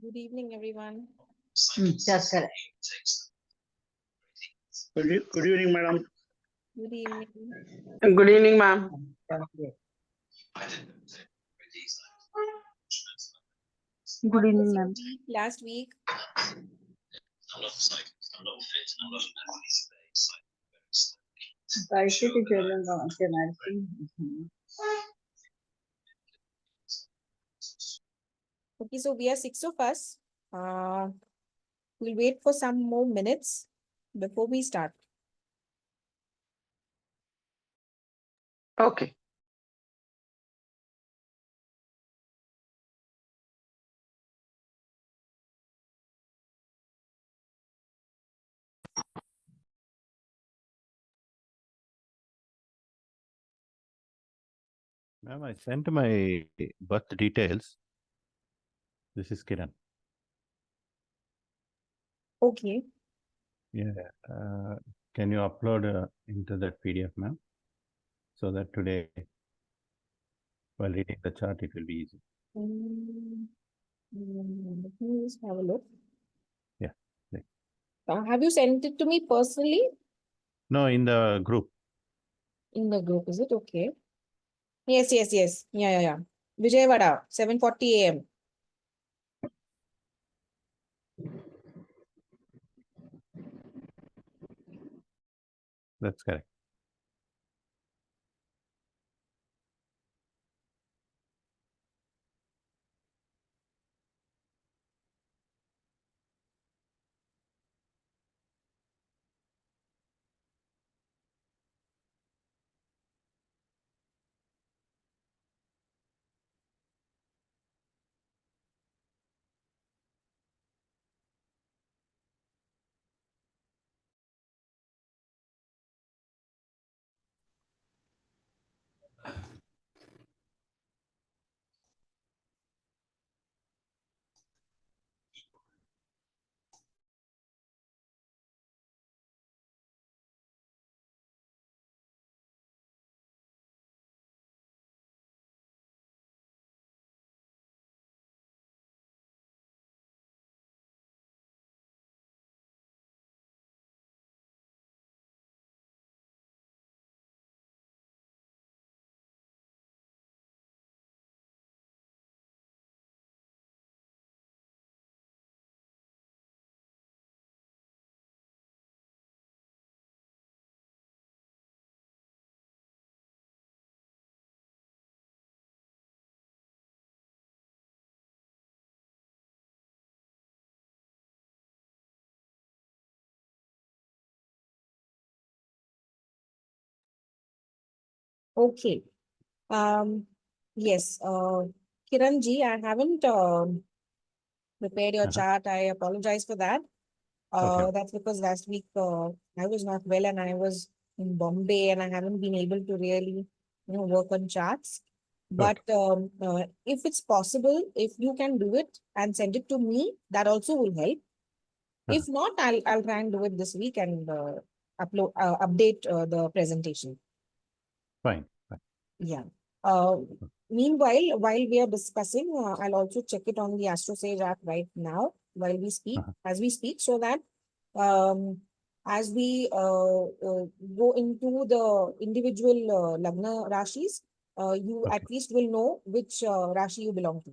Good evening, everyone. That's correct. Good evening, madam. Good evening. Good evening, ma'am. Good How was evening, your ma'am. week last week? Parishity children are Okay, so we are six of us. We'll wait for some more minutes before we start. Okay. Ma'am, I sent my birth details. This is Kiran. Okay. Yeah. Can you upload into that PDF, ma'am? So that today, while reading the chart, it will be easy. Let me just have a look. Yeah. Right. Have you sent it to me personally No, in the group. in the group? Is it okay? Yes. Yeah. Vijayawada, 7:40 a.m. That's correct. Okay. Yes. Kiranji, I haven't prepared your chart. I apologize for that. Okay. That's because last week I was not well and I was in Bombay and I haven't been able to really, work on charts. But if it's possible, if you can do it and send it to me, that also will help. If not, I'll try and do it this week and update the presentation. Fine. Yeah. Uh, Meanwhile, while we are discussing, I'll also check it on the AstroSage app right now while we speak, as we speak, so that as we go into the individual Lagna Rashis, you Okay. at least will know which Rashi you belong to.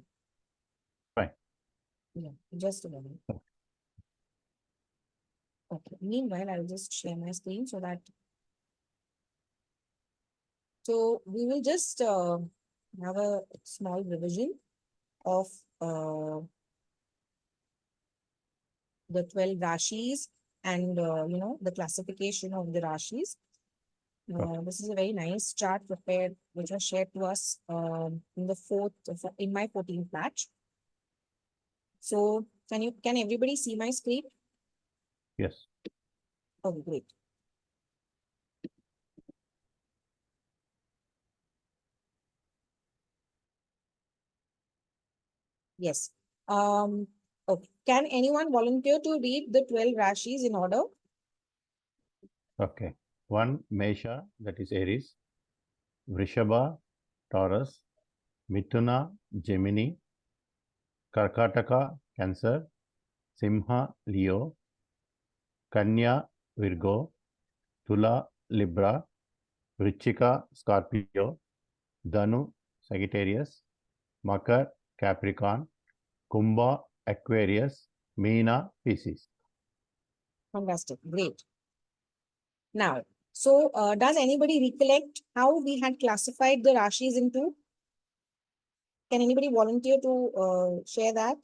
Fine. Yeah, just a moment. Okay. Meanwhile, I'll just share my screen so that. So we will just have a small revision of the 12 Rashis and, the classification of the Rashis. This is a very nice chart prepared, which was shared to us in my 14th batch. So can everybody see my screen? Yes. Oh, great. Yes. Okay. Can anyone volunteer to read the 12 Rashis in order? Okay. 1, Mesha, that is Aries. Vrishabha, Taurus. Mithuna, Gemini. Karkataka, Cancer, Simha, Leo, Kanya, Virgo, Tula, Libra, Vrichika, Scorpio, Dhanu, Sagittarius, Makar, Capricorn, Kumbha, Aquarius, Meena, Pisces. Fantastic. Great. Now, so does anybody recollect how we had classified the Rashis into? Can anybody volunteer to share that?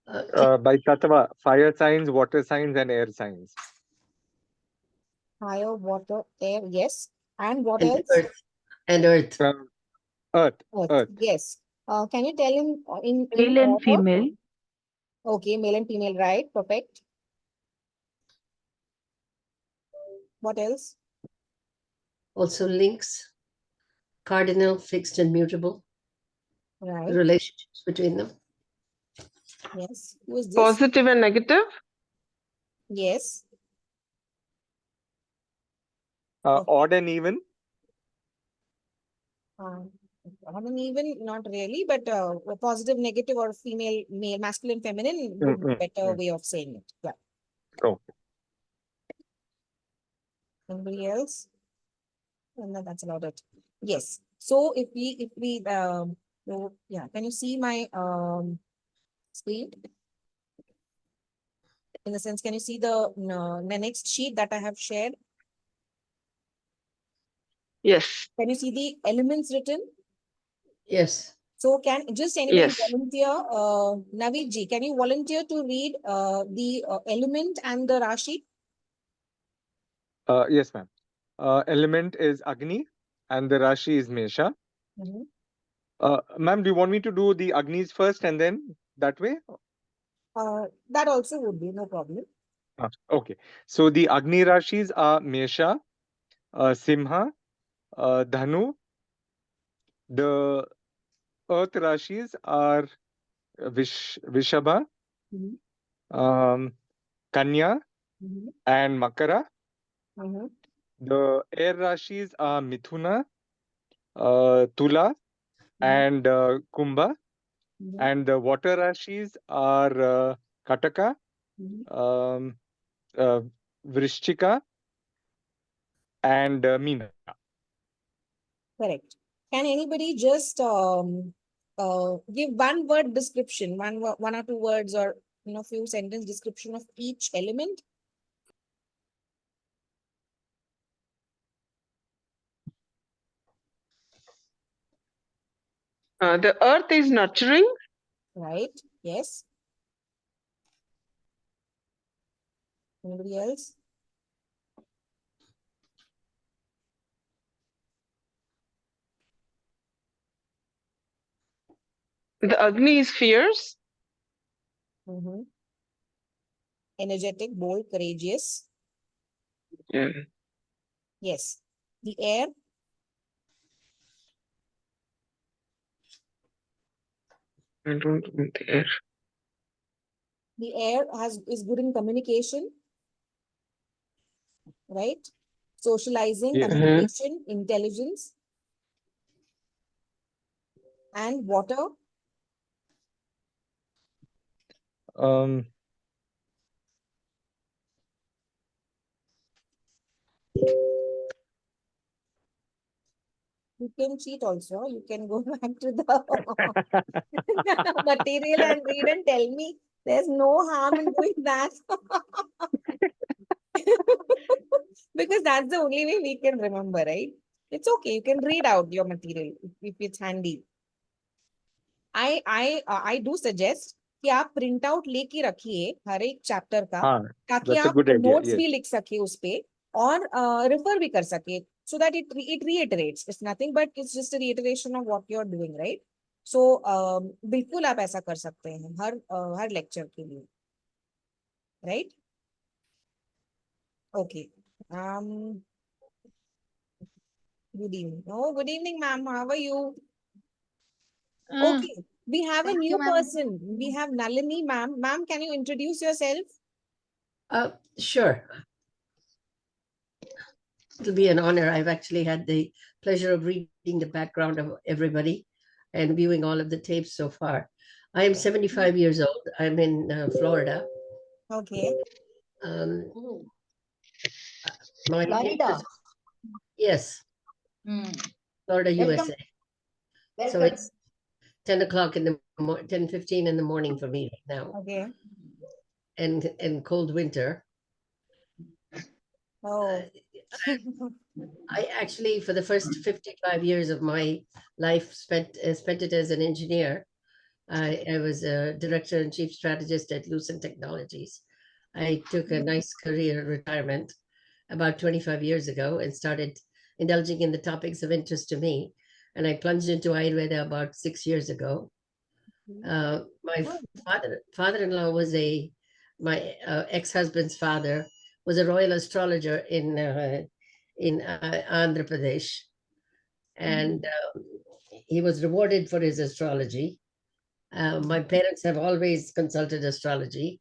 By Tattva, fire signs, water signs, and air signs. Fire, water, air, yes. And what And else? earth. And earth. Earth. Earth, Earth. yes. Can you tell in Male and order? female. Okay, male and female, right? Perfect. What else? Also links. Cardinal, fixed and mutable. Right. The relationships between them. Yes. Who is this? Positive and negative. Yes. Odd and even. I mean, even not really, but a positive, negative, or female, male, masculine, feminine would be better way of saying it. Yeah. Okay. Anybody else? No, that's about it. Yes. So if we so, yeah, can you see my screen? In the sense, can you see the next sheet that I have shared? Yes. Can you see the elements written? Yes. So can just anybody Yes. volunteer, Naveed ji, can you volunteer to read the element and the Rashi? Yes, ma'am. Element is Agni, and the Rashi is Mesha. Mhm. Ma'am, do you want me to do the Agnis first and then that way? That also would be no problem. Okay. So the Agni Rashis are Mesha, Simha, Dhanu. The Earth Rashis are Vishabha, Mhm. Kanya, Mhm. and Makara. Mhm. The air Rashis are Mithuna, Tula, and Kumbha. Mhm. And the water Rashis are Kataka, Mhm. um, Vrishchika, and Meena. Correct. Can anybody just give one word description, one or two words, or few sentence description of each element? The earth is nurturing. Right. Yes. Anybody else? The Agni is fierce. Mhm. Energetic, bold, courageous. Yeah. Yes. The air. I don't want the air. The air is good in communication, right? Socializing, Yes. communication, intelligence. And water. Um, You can cheat also. You can go back to the material and read and tell me there's no harm in doing that. Because that's the only way we can remember, right? It's okay. You can read out your material if it's handy. I do suggest कि आप print out लेके रखिए हर एक chapter का ताकि that's a आप good idea. Notes Yes. भी लिख सके उस पे और रेफर भी कर सके so that it reiterates. It's nothing but it's just a reiteration of what you're doing, right? So बिल्कुल आप ऐसा कर सकते हैं हर लेक्चर के लिए, right? Okay. Good evening. Oh, good evening, ma'am. How are you? Okay. We have a new person. We have Nalini, ma'am. Ma'am, can you introduce yourself? Sure. It'll be an honor. I've actually had the pleasure of reading the background of everybody and viewing all of the tapes so far. I am 75 years old. I'm in Florida. Okay. Um, my Florida. Yes, Hmm. Florida, Welcome. USA. So Welcome. it's 10 o'clock in the 10:15 in the morning for me right now, Okay. and cold winter. Oh. I actually, for the first 55 years of my life, spent it as an engineer. I was a director and chief strategist at Lucent Technologies. I took a nice career retirement about 25 years ago and started indulging in the topics of interest to me. And I plunged into Ayurveda about 6 years ago. My father-in-law was my ex-husband's father was a royal astrologer in Andhra Pradesh, and he was rewarded for his astrology. My parents have always consulted astrology,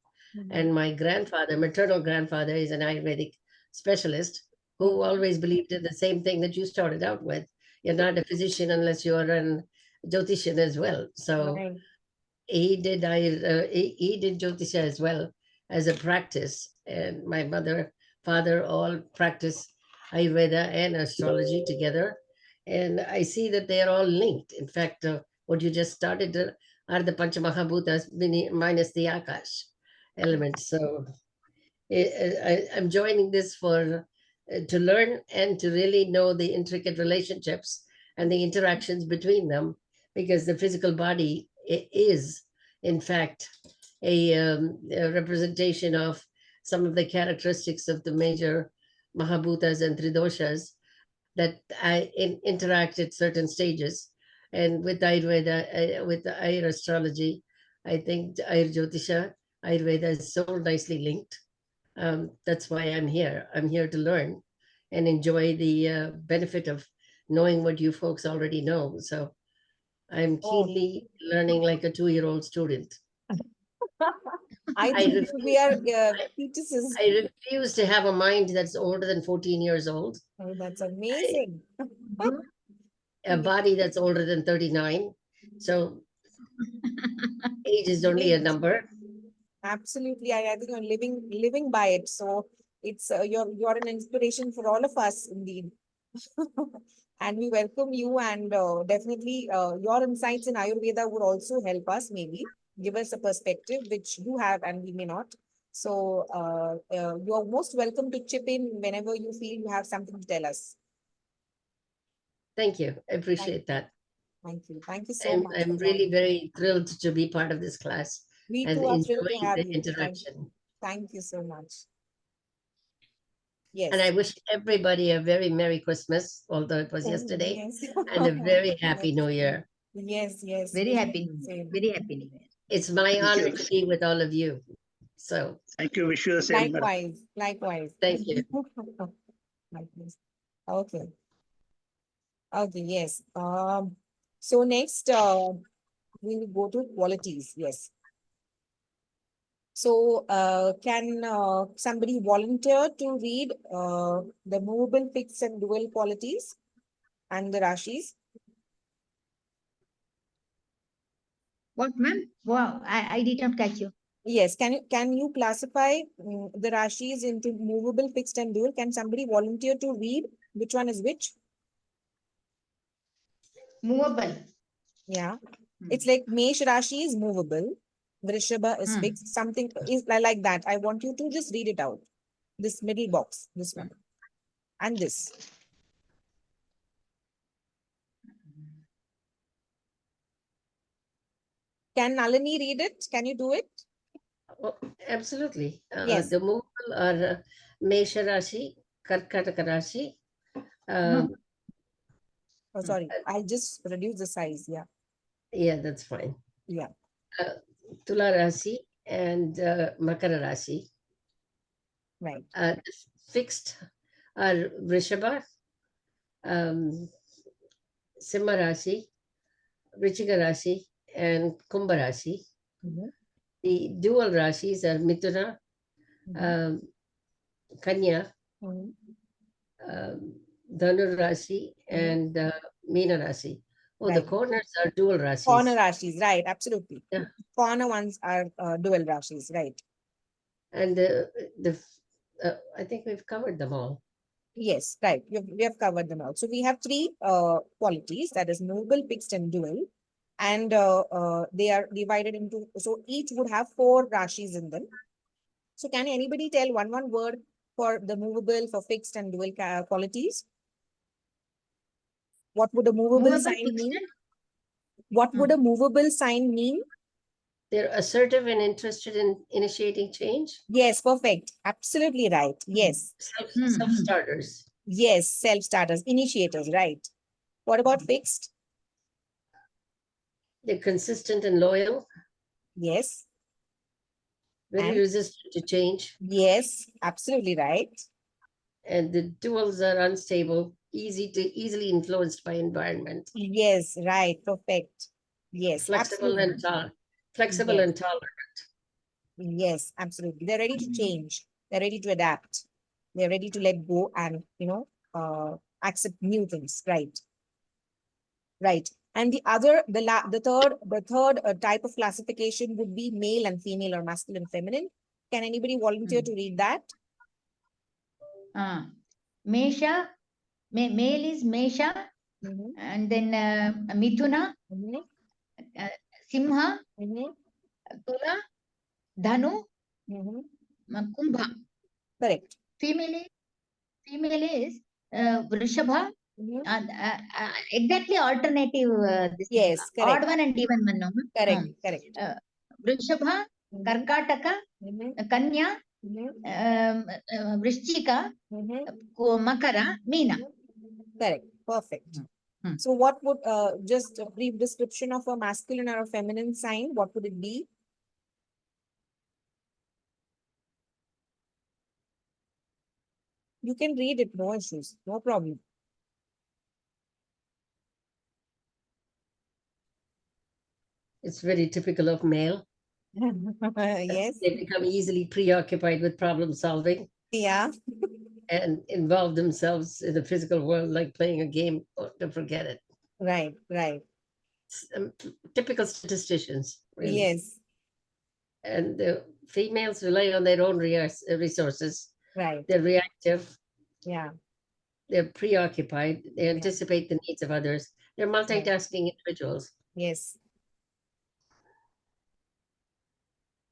and my grandfather, maternal grandfather, is an Ayurvedic specialist who always believed in the same thing that you started out with. You're not a physician unless you're an Jyotishan as well. So Right. he did he did Jyotisha as well as a practice, and my mother, father all practice Ayurveda and astrology together, and I see that they are all linked. In fact, what you just started are the Panchamahabhutas minus the Akash element. So I'm joining this for to learn and to really know the intricate relationships and the interactions between them, because the physical body is, in fact, a representation of some of the characteristics of the major Mahabhutas and Tridoshas that interact at certain stages. And with Ayurveda, with the Ayur astrology, I think Ayur Jyotisha, Ayurveda is so nicely linked. That's why I'm here. I'm here to learn and enjoy the benefit of knowing what you folks already know. So I'm Oh. keenly learning like a 2-year-old student. I I think we are refuse- fetuses. I refuse to have a mind that's older than 14 years old, Oh, that's amazing. a body that's older than 39. So age is only a Age. number. Absolutely. I think you're living by it. So it's you're an inspiration for all of us indeed. And we welcome you, and definitely your insights in Ayurveda would also help us, maybe give us a perspective which you have and we may not. So you're most welcome to chip in whenever you feel you have something to tell us. Thank you. I appreciate that. Thank you. Thank you so much. I'm for really joining. very thrilled to be part of this class We and too are thrilled to enjoying have the you. interaction. Thank you so much. And I Yes. wish everybody a very Merry Christmas, although it was Oh, yesterday, yes. and a very Happy New Year. Yes, yes. Very wish happy you New the Year. same. Very happy New Year. It's my Thank honor you. to be with all of you. So Thank you. Wish you the same, madam. Likewise, likewise. thank you. Likewise. Okay. Okay, yes. So next, we will go to qualities. Yes. So, can somebody volunteer to read the movable, fixed, and dual qualities and the rashis? What, ma'am? Wow, I did not catch you. Yes. Can you classify the rashis into movable, fixed, and dual? Can somebody volunteer to read which one is which? Movable. Yeah. It's like Mesh Rashi is movable, Vrishabha is fixed, something is like that. I want you to just read it out. This middle box, this one, and this. Can Nalini read it? Can you do it? Oh, absolutely. Yes. The movable are Mesha Rashi, Karkataka Rashi, Oh, sorry. I'll just reduce the size. Yeah. yeah, that's fine. Yeah. Tula Rashi and Makara Rashi. Right. Fixed are Vrishabha, Simha Rashi, Vrichika Rashi, and Kumbha Rashi. Mhm. The dual Rashis are Mithuna, Mhm. Kanya, Mhm. Dhanu Rashi and Meena Rashi. Oh, the Right. corners are dual Rashis. Corner Rashis, right, absolutely. Yeah. Corner ones are dual Rashis, right. And I think we've covered them all. Yes, right. We have covered them all. So we have three qualities, that is movable, fixed, and dual. And they are divided into, so each would have 4 Rashis in them. So can anybody tell one word for the movable, for fixed, and dual qualities? What would a movable Movable, sign fixed, mean? and What would a movable sign mean? They're assertive and interested in initiating change. Yes, perfect. Absolutely right. Yes. Self-starters. Yes, self-starters, initiators, right. What about fixed? They're consistent and loyal, Yes. very And? resistant to change. Yes, absolutely right. And the duals are unstable, easily influenced by environment, Yes, right. Perfect. Yes, flexible absolutely. and flexible Yes. and tolerant. Yes, absolutely. They're ready to change. They're ready to adapt. They're ready to let go and, accept new things. Right. Right. And the third type of classification would be male and female, or masculine, feminine. Can anybody volunteer to read that? Mesha, male is Mesha, Mhm, and then Mithuna, mhm, Simha, mhm, Tula, Dhanu, mhm. Kumbha. Correct. Female is Vrishabha. Mhm. Exactly alternative this thing. Yes, Odd correct. one and even one. No? Correct. Correct. Vrishabha, Mhm, Karkataka, mhm, Kanya, mhm, Vrishchika, mhm, Makara, Meena. mhm. Correct. Perfect. Hmm. So what would just a brief description of a masculine or a feminine sign, what would it be? You can read it, no issues, no problem. It's very typical of male. Yes. They become easily preoccupied with problem solving Yeah. and involve themselves in the physical world like playing a game. Oh, don't forget it. Right. Right. Typical statisticians, really. Yes. And the females rely on their own resources. Right. They're reactive. Yeah. They're preoccupied. They Yeah. anticipate the needs of others. They're multitasking individuals. Yes.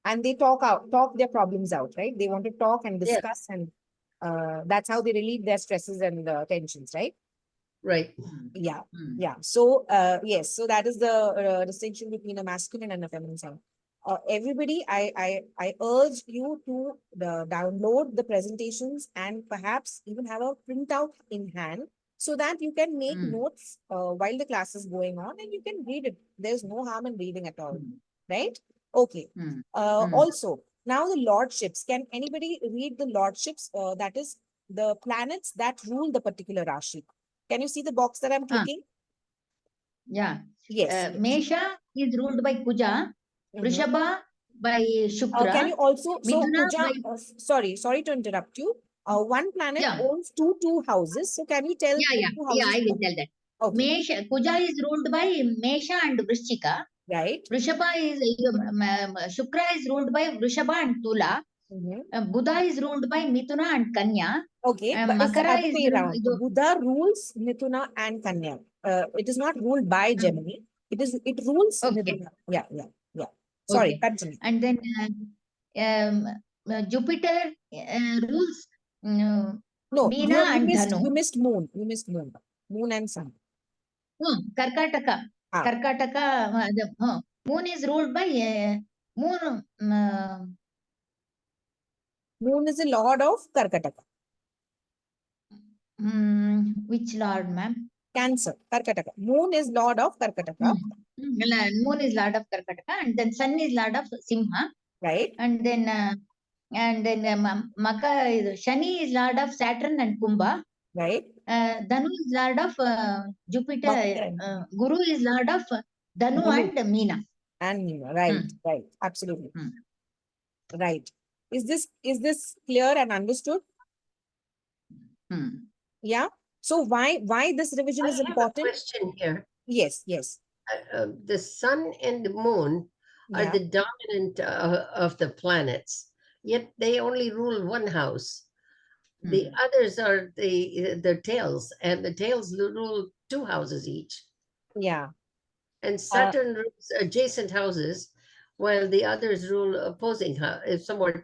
And they talk their problems out, right? They want to talk and Yeah. discuss, and that's how they relieve their stresses and tensions, right? Right. Yeah. Yeah. So, yes. So that is the distinction between a masculine and a feminine sign. Everybody, I urge you to download the presentations and perhaps even have a printout in hand so that you can make notes while the class is going on, and you can read it. There's no harm in reading at all, right? Okay. Also, now the lordships. Can anybody read the lordships? That is the planets that rule the particular Rashi. Can you see the box that I'm clicking? Yeah. Yes. Mesha is ruled by Kuja, Mhm. Vrishabha by Shukra. Can you also, so Mithuna Pooja, sorry to interrupt you. One planet Yeah. owns two houses. So can you tell Yeah, two houses? I will tell that. Okay, Mesha, Kuja is ruled by Mesha and Vrishchika. right. Vrishabha is Shukra is ruled by Vrishabha and Tula. Mhm. Buddha is ruled by Mithuna and Kanya. Okay, but it's the Makara other is way around. Buddha rules Mithuna and Kanya. It is not ruled by Gemini. It rules Okay. Mithuna. Yeah. Sorry, Okay. continue. And then Jupiter rules No, Meena and Dhanu. you missed moon. You missed moon. Moon and sun. Karkataka. Ah. Karkataka. Moon is ruled by Moon. Moon is the lord of Karkataka. Which lord, ma'am? Cancer, Karkataka. Moon is lord of Karkataka. Moon is lord of Karkataka, and then sun is lord of Simha, right? And then Shani is lord of Saturn and Kumbha. Right. Dhanu is lord of Jupiter. Makara. Guru is lord of Dhanu Dhanu. and Meena. And Meena, right, absolutely. Right. Is this clear and understood? Yeah. So why this revision I is have a important? question here. Yes, yes. The sun and the moon are Yeah, the dominant of the planets, yet they only rule one house. The others are the tails, and the tails rule two houses each. yeah. And Saturn rules adjacent houses, while the others rule opposing, somewhat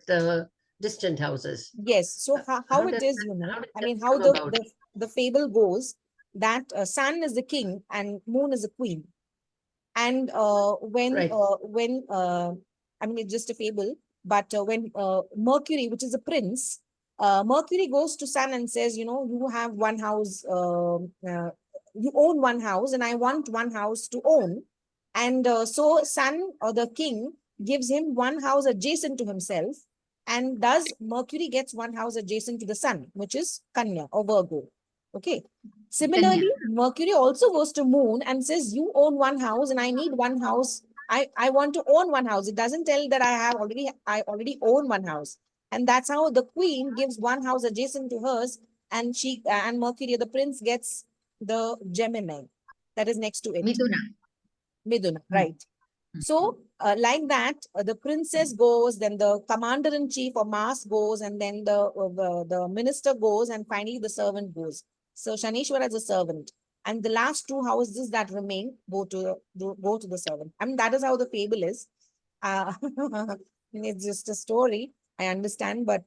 distant houses. Yes. So how How it does is, how did I that mean, how come about? the fable goes that sun is the king and moon is the queen. And Right. I mean, it's just a fable, but when Mercury, which is a prince, Mercury goes to Sun and says, you have one house, you own one house, and I want one house to own. And so Sun or the king gives him one house adjacent to himself, and thus Mercury gets one house adjacent to the Sun, which is Kanya or Virgo. Okay. Similarly, Mercury also goes to Moon and says, you own one house and I need one house. I want to own one house. It doesn't tell that I already own one house. And that's how the queen gives one house adjacent to hers, and Mercury, the prince, gets the Gemini that is next to it. Miduna, right. So, like that, the princess goes, then the commander-in-chief or Mars goes, and then the minister goes, and finally the servant goes. So, Shanishwara is a servant. And the last two houses that remain go to the servant. I mean, that is how the fable is. It's just a story, I understand, but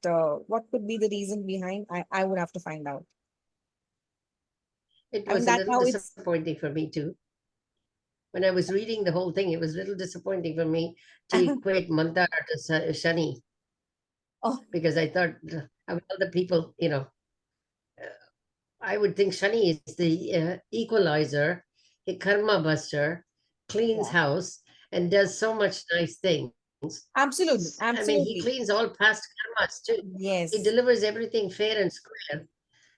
what could be the reason behind? I would have to find out. It I mean, was a that's little how it's. disappointing for me too. When I was reading the whole thing, it was a little disappointing for me to equate Mandara to Shani, Oh, because I thought of all the people, I would think Shani is the equalizer, a karma buster, cleans yeah. house, and does so much nice things. Absolutely, I mean, he absolutely. cleans all past karmas too. Yes. He delivers everything fair and square.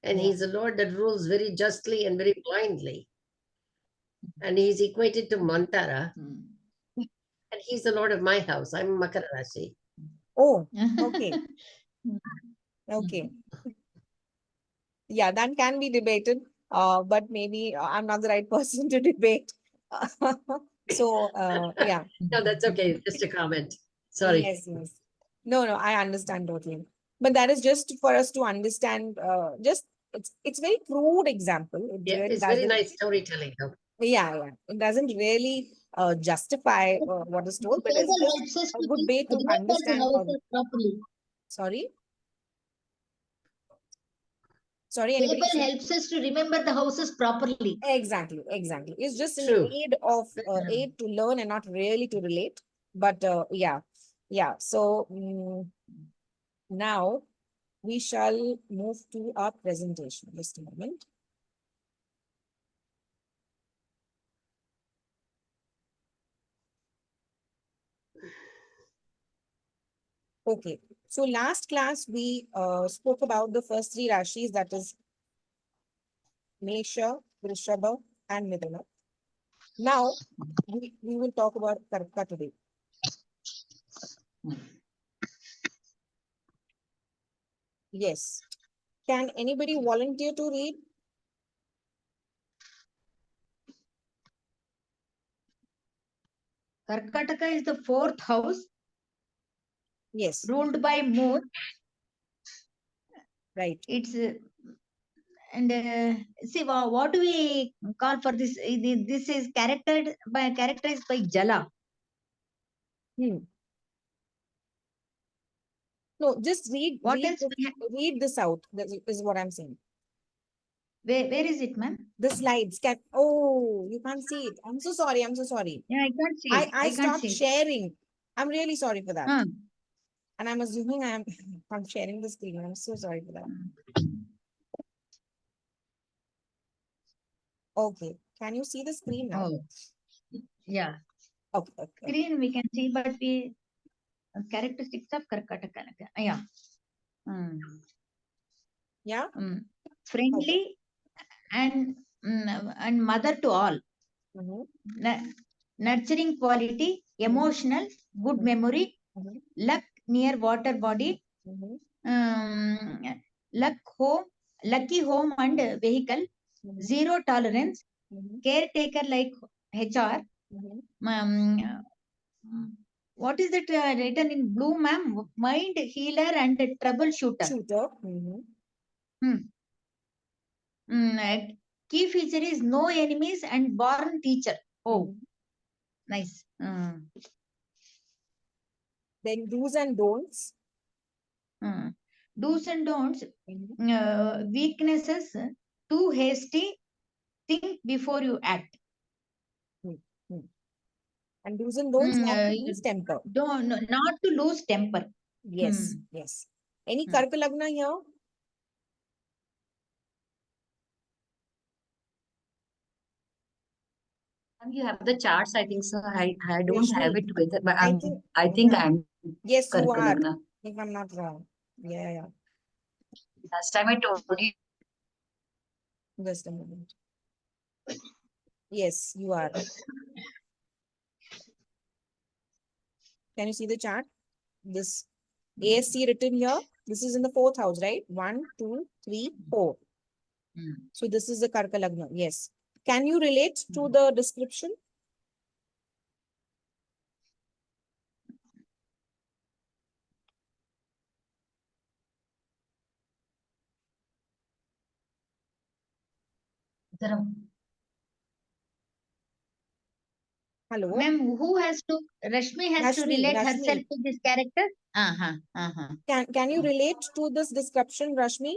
And Yeah. he's a Lord that rules very justly and very blindly. And he's equated to Mantara. And he's the Lord of my house. I'm Makara Rashi. Oh, okay. Okay. Yeah, that can be debated, but maybe I'm not the right person to debate. So, yeah. No, that's okay. Just a comment. Sorry. Yes, yes. No, I understand totally. But that is just for us to understand, it's very crude example. It Yeah, really it's very doesn't, nice storytelling though. yeah. It doesn't really justify what is told, but it's just a good way to understand. Properly. Sorry? Sorry, Fable anybody say? helps us to remember the houses properly. Exactly. It's just an True. aid to learn and not really to relate. But yeah. So now we shall move to our presentation. Just a moment. Okay. So last class we spoke about the first three rashis, that is Mesha, Vrishabha, and Midana. Now we will talk about Karka today. Yes. Can anybody volunteer to read? Karkataka is the fourth house Yes. ruled by moon. Right. It's and see what do we call for this? This is characterized by Jala. No, just read What else? read this out. That is what I'm saying. Where is it, ma'am? The slides can. Oh, you can't see it. I'm so sorry. Yeah, I can't see it. I can't stopped see it. sharing. I'm really sorry for that. Huh. And I'm assuming I'm sharing the screen. I'm so sorry for that. Okay. Can you see the screen now? Oh, yeah. Okay. Screen we can see, but we characteristics of Karkataka. Yeah. Yeah. Friendly and mother to all. Nurturing quality, emotional, good memory, luck near water body, luck home, lucky home and vehicle, Mhm. zero tolerance, Mhm. caretaker like HR. Mhm. What is that written in blue, ma'am? Mind healer and troubleshooter. Shooter. Mhm. Key feature is no enemies and born teacher. Oh, Mhm. nice. Then do's and don'ts. Do's and don'ts. Mhm. Weaknesses, too hasty, think before you act. Hmm. And do's and don'ts, not to You lose temper. don't, not to lose temper. Yes, yes. Any Hmm. Karka Lagna here? And you have the charts, I think so. I don't have Rashmi, it together, but I think, I think yeah. I'm Yes, you Karka are, Lagna. if I'm not wrong. Yeah, yeah. Last time I told you. Just a moment. Yes, you are. Can you see the chart? This ASC written here. This is in the fourth house, right? 1, 2, 3, 4. So this is the Karka Lagna. Yes. Can you relate to the description? Hello? Ma'am, who has to, Rashmi has to Rashmi, relate herself Rashmi. to this character? Uh-huh. Can you relate to this description, Rashmi?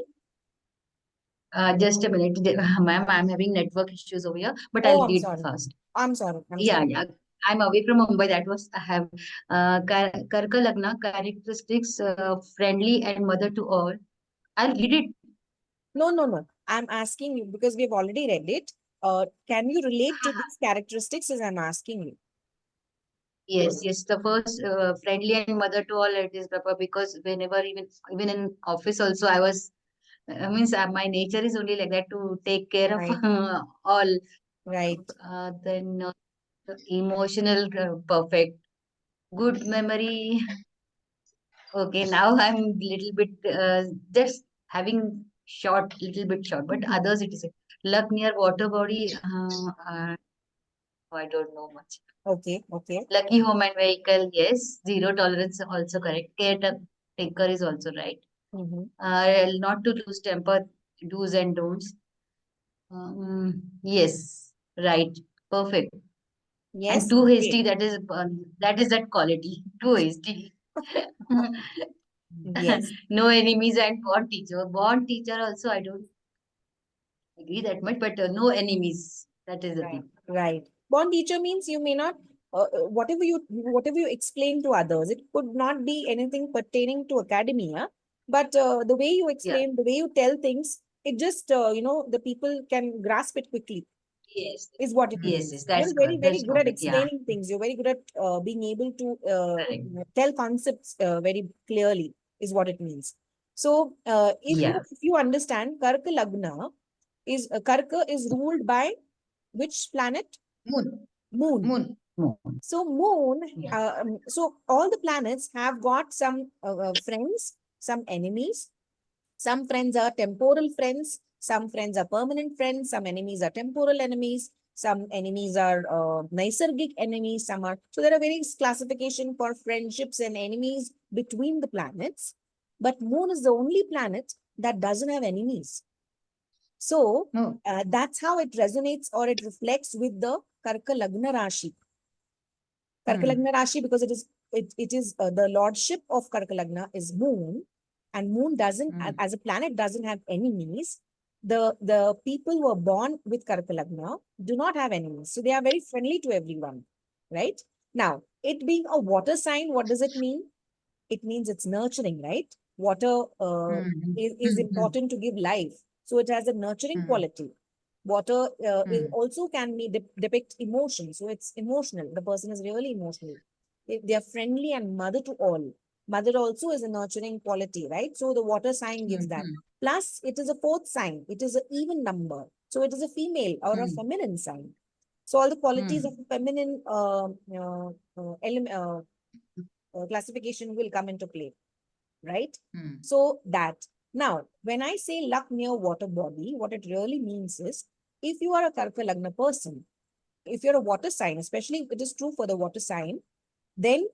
Just a minute, ma'am. I'm having network issues over here, but Oh, I'll I'm read sorry. fast. I'm sorry. I'm Yeah, sorry. yeah. I'm away from Mumbai. That was I have Karka Lagna characteristics, friendly and mother to all. I'll read it. No. I'm asking you because we've already read it. Can you relate to these characteristics as I'm asking you? Yes. The first friendly and mother to all. It is Papa, because whenever even in office also I was. Means my nature is only like that to take care of Right. all. Right. Then emotional, perfect, good memory. Okay, now I'm little bit just having little bit short, but others it is luck near water body. I don't know much. Okay. Lucky home and vehicle, yes. Zero tolerance, also correct. Caretaker is also right. Mm-hmm. Not to lose temper, do's and don'ts. Yes, right, perfect. And Yes. too hasty, Great. that is that quality. Too hasty. Yes. No enemies and born teacher. Born teacher also I don't agree that much, but no enemies. That is the Right. thing. Right. Born teacher means you may not whatever you explain to others. It could not be anything pertaining to academia, but the way you Yeah. explain, the way you tell things, it just the people can grasp it quickly. Yes. Is what it Yes. means. You're That's very, correct. very That's good at perfect. Yeah. explaining things. You're very good at being able to Correct. tell concepts very clearly, is what it means. So, Yeah. if you understand, Karka Lagna Karka is ruled by which planet? Moon. Moon. So moon, Yeah. so all the planets have got some friends, some enemies. Some friends are temporal friends, some friends are permanent friends, some enemies are temporal enemies, some enemies are Naisargic enemies, some are. So there are various classification for friendships and enemies between the planets. But moon is the only planet that doesn't have enemies. So No. that's how it resonates or it reflects with the Karka Lagna Rashi. Karka Lagna Rashi, because it is the lordship of Karka Lagna is moon, and moon doesn't as a planet doesn't have enemies. The people who are born with Karka Lagna do not have enemies, so they are very friendly to everyone, right? Now, it being a water sign, what does it mean? It means it's nurturing, right? Water is important to give life, so it has a nurturing quality. Water also can be depict emotion, so it's emotional. The person is really emotional. They are friendly and mother to all. Mother also is a nurturing quality, right? So the water sign gives that. Plus, it is a fourth sign. It is an even number, so it is a female or a feminine sign. So all the qualities of feminine classification will come into play, right? So that Now, when I say luck near water body, what it really means is, if you are a Karka Lagna person, if you're a water sign, especially if it is true for the water sign, then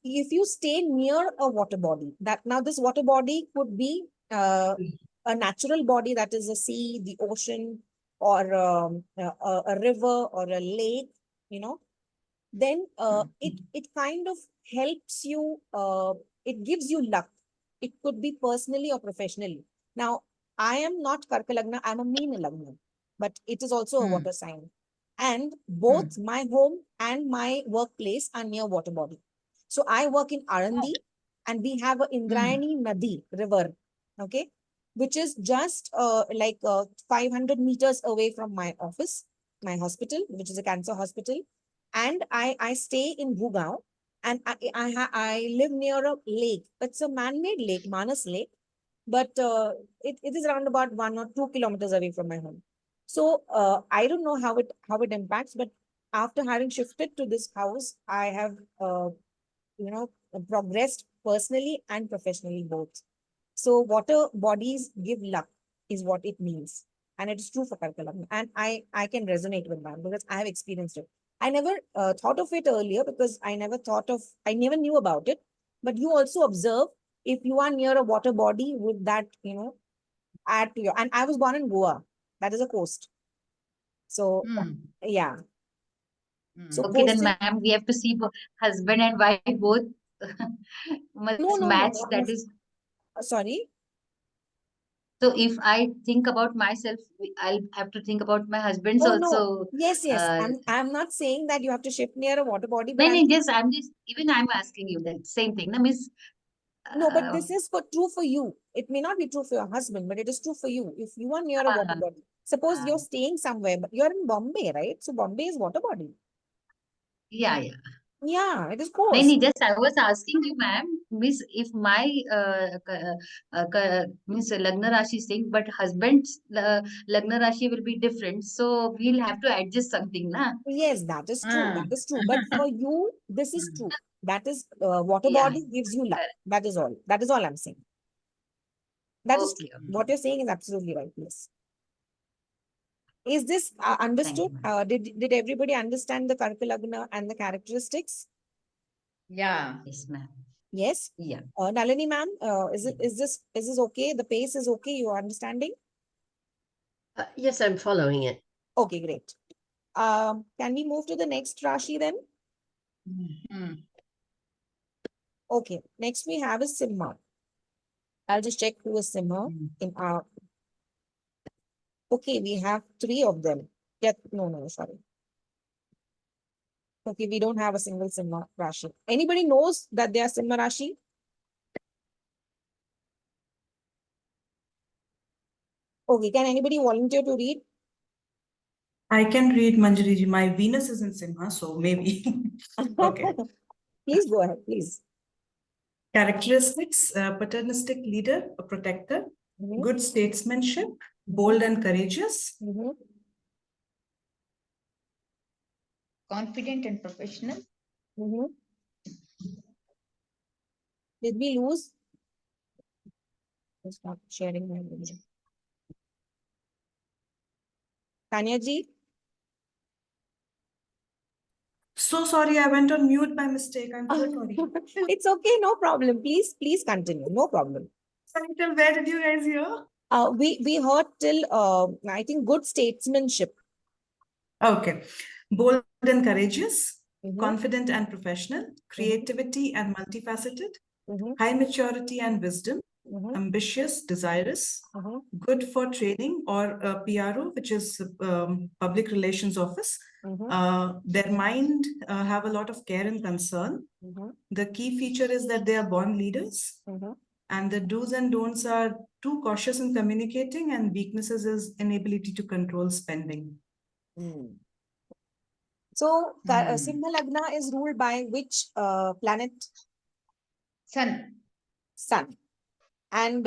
if you stay near a water body, that now this water body could be a natural body, that is a sea, the ocean, or a river or a lake, then it kind of helps you, it gives you luck. It could be personally or professionally. Now, I am not Karka Lagna, I'm a Meena Lagna, but it is also a water sign. And both my home and my workplace are near water body. So I work in Arandi, and we have a Indrayani Nadi river, okay, which is just 500 meters away from my office, my hospital, which is a cancer hospital. And I stay in Bhugaon, and I live near a lake. It's a man-made lake, Manas Lake, but it is around about 1 or 2 kilometers away from my home. So I don't know how it impacts, but after having shifted to this house, I have progressed personally and professionally both. So water bodies give luck is what it means. And it is true for Karka Lagna. And I can resonate with that because I have experienced it. I never thought of it earlier because I never knew about it. But you also observe, if you are near a water body, would that, add to your, and I was born in Goa. That is a coast. So, yeah. So Okay, then, coastal, ma'am, we have to see husband and wife both must no, match. not That is, sorry. so if I think about myself, I'll have to think about my husband's Oh, no. also. Yes. I'm not saying that you have to shift near a water body, but No, I'm no, just even I'm asking you that same thing. No, miss. no, but this is true for you. It may not be true for your husband, but it is true for you. If you are near a water body, suppose you're staying somewhere, but you're in Bombay, right? So Bombay is water body. Yeah. Yeah, it is No, coast. just I was asking you, ma'am, miss, if my means Lagna Rashi is saying, but husband's Lagna Rashi will be different, so we'll have to adjust something, na? Yes, that is true. That is true. But for you, this is true. That is water Yeah. body gives you luck. That is all. That is all I'm saying. That is true. Okay. What you're saying is absolutely right. Yes. Is this Thank understood? you, ma'am. Did everybody understand the Karka Lagna and the characteristics? Yes, ma'am. Yes. Yeah. Nalini ma'am, is this okay? The pace is okay? You are understanding? Yes, I'm following it. Okay, great. Can we move to the next Rashi then? Okay. Next we have is Simha. I'll just check who is Simha in our. Okay, we have 3 of them. Yeah, no, sorry. Okay, we don't have a single Simha Rashi. Anybody knows that they are Simha Rashi? Okay, can anybody volunteer to read? I can read, Manjariji. My Venus is in Simha, so maybe. Okay. Please go ahead, please. Characteristics: paternalistic leader, a protector, Mhm, good statesmanship, bold and courageous, mhm. Confident and professional. Mm-hmm. Did we lose? Stop sharing my video. Tanya ji? So sorry, I went on mute by mistake. I'm so sorry. It's okay, no problem. Please continue. No problem. Sorry, till where did you guys hear? We heard till I think good statesmanship. Okay. Bold and courageous, Mhm, confident and professional, creativity and multifaceted, mhm, high maturity and wisdom, mhm, ambitious, desirous, mhm, good for training or PRO, which is public relations office. mhm, Their mind have a lot of care and concern. mhm, The key feature is that they are born leaders, mhm. and the do's and don'ts are too cautious in communicating, and weaknesses is inability to control spending. Mm. So Simha Lagna is ruled by which planet? Sun. Sun. And